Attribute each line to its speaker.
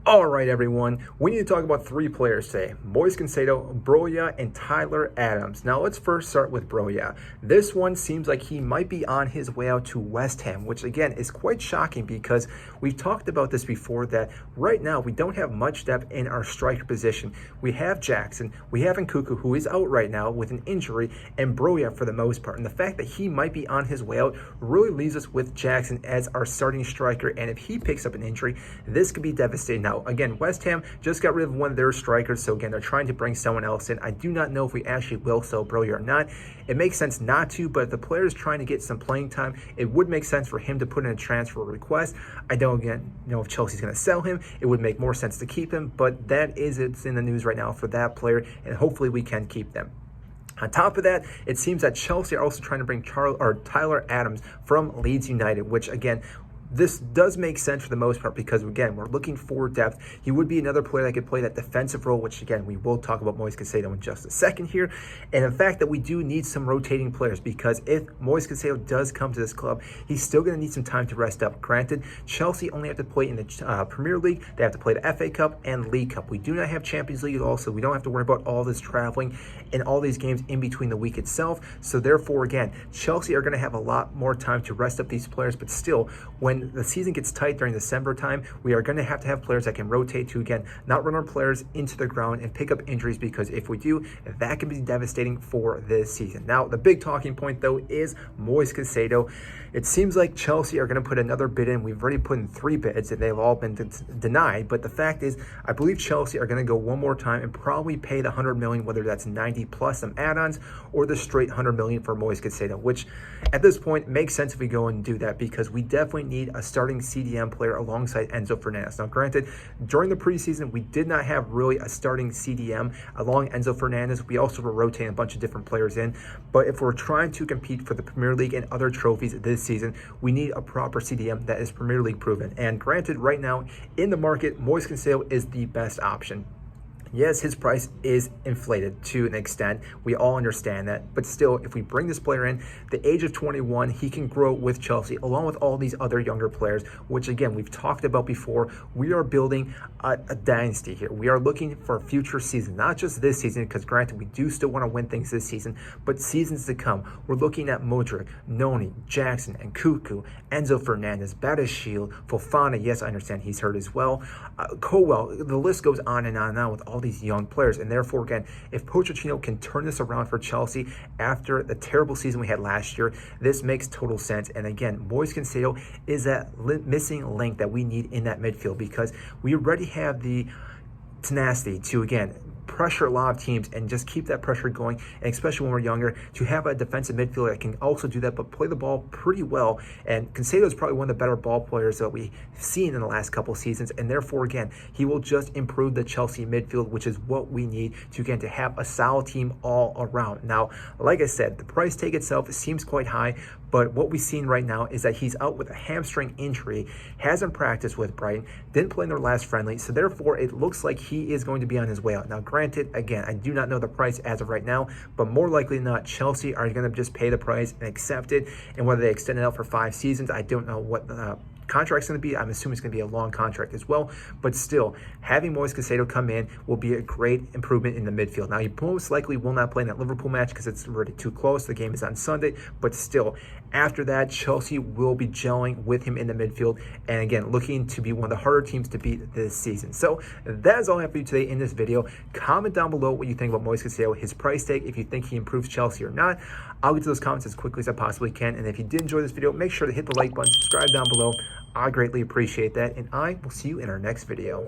Speaker 1: All right, everyone, we need to talk about three players today: Moises Caicedo, Broja, and Tyler Adams. Now, let's first start with Broja. This one seems like he might be on his way out to West Ham, which again is quite shocking because we've talked about this before, that right now we don't have much depth in our striker position. We have Jackson, we have Nkuku, who is out right now with an injury, and Broja for the most part. And the fact that he might be on his way out really leaves us with Jackson as our starting striker, and if he picks up an injury, this could be devastating. Now, again, West Ham just got rid of one of their strikers, so again, they're trying to bring someone else in. I do not know if we actually will sell Broja or not. It makes sense not to, but if the player is trying to get some playing time, it would make sense for him to put in a transfer request. I don't again know if Chelsea's going to sell him. It would make more sense to keep him, but it's in the news right now for that player, and hopefully we can keep them. On top of that, it seems that Chelsea are also trying to bring Tyler Adams from Leeds United, which again, this does make sense for the most part because, again, we're looking for depth. He would be another player that could play that defensive role, which, again, we will talk about Moises Caicedo in just a second here. And the fact that we do need some rotating players, because if Moises Caicedo does come to this club, he's still going to need some time to rest up. Granted, Chelsea only have to play in the Premier League. They have to play the FA Cup and League Cup. We do not have Champions League at all, so we don't have to worry about all this traveling and all these games in between the week itself. So, therefore, again, Chelsea are going to have a lot more time to rest up these players, but still, when the season gets tight during December time, we are going to have players that can rotate to, again, not run our players into the ground and pick up injuries, because if we do, that can be devastating for this season. Now, the big talking point, though, is Moises Caicedo. It seems like Chelsea are going to put another bid in. We've already put in 3 bids, and they've all been denied. But the fact is, I believe Chelsea are going to go one more time and probably pay the 100 million, whether that's 90 plus some add-ons or the straight 100 million for Moises Caicedo, which at this point makes sense if we go and do that, because we definitely need a starting CDM player alongside Enzo Fernandez. Now, granted, during the preseason, we did not have really a starting CDM along Enzo Fernandez. We also were rotating a bunch of different players in. But if we're trying to compete for the Premier League and other trophies this season, we need a proper CDM that is Premier League proven. And granted, right now in the market, Moises Caicedo is the best option. Yes, his price is inflated to an extent. We all understand that. But still, if we bring this player in, the age of 21, he can grow with Chelsea along with all these other younger players, which, again, we've talked about before. We are building a dynasty here. We are looking for a future season, not just this season, because granted, we do still want to win things this season, but seasons to come. We're looking at Modric, Noni, Jackson, and Nkuku, Enzo Fernandez, Badiashile, Fofana. Yes, I understand he's hurt as well. Colwell, the list goes on and on with all these young players. And therefore, again, if Pochettino can turn this around for Chelsea after the terrible season we had last year, this makes total sense. And again, Moises Caicedo is that missing link that we need in that midfield, because we already have the tenacity to, again, pressure a lot of teams and just keep that pressure going, and especially when we're younger, to have a defensive midfielder that can also do that but play the ball pretty well. And Caicedo is probably one of the better ball players that we've seen in the last couple seasons, and therefore, again, he will just improve the Chelsea midfield, which is what we need to, again, to have a solid team all around. Now, like I said, the price tag itself seems quite high, but what we've seen right now is that he's out with a hamstring injury, hasn't practiced with Brighton, didn't play in their last friendly, so therefore it looks like he is going to be on his way out. Now, granted, again, I do not know the price as of right now, but more likely than not, Chelsea are going to just pay the price and accept it. And whether they extend it out for 5 seasons, I don't know what the contract's going to be. I'm assuming it's going to be a long contract as well, but still, having Moises Caicedo come in will be a great improvement in the midfield. Now, he most likely will not play in that Liverpool match because it's already too close. The game is on Sunday, but still, after that, Chelsea will be gelling with him in the midfield, and again, looking to be one of the harder teams to beat this season. So that is all I have for you today in this video. Comment down below what you think about Moises Caicedo, his price tag, if you think he improves Chelsea or not. I'll get to those comments as quickly as I possibly can, and if you did enjoy this video, make sure to hit the like button, subscribe down below. I greatly appreciate that, and I will see you in our next video.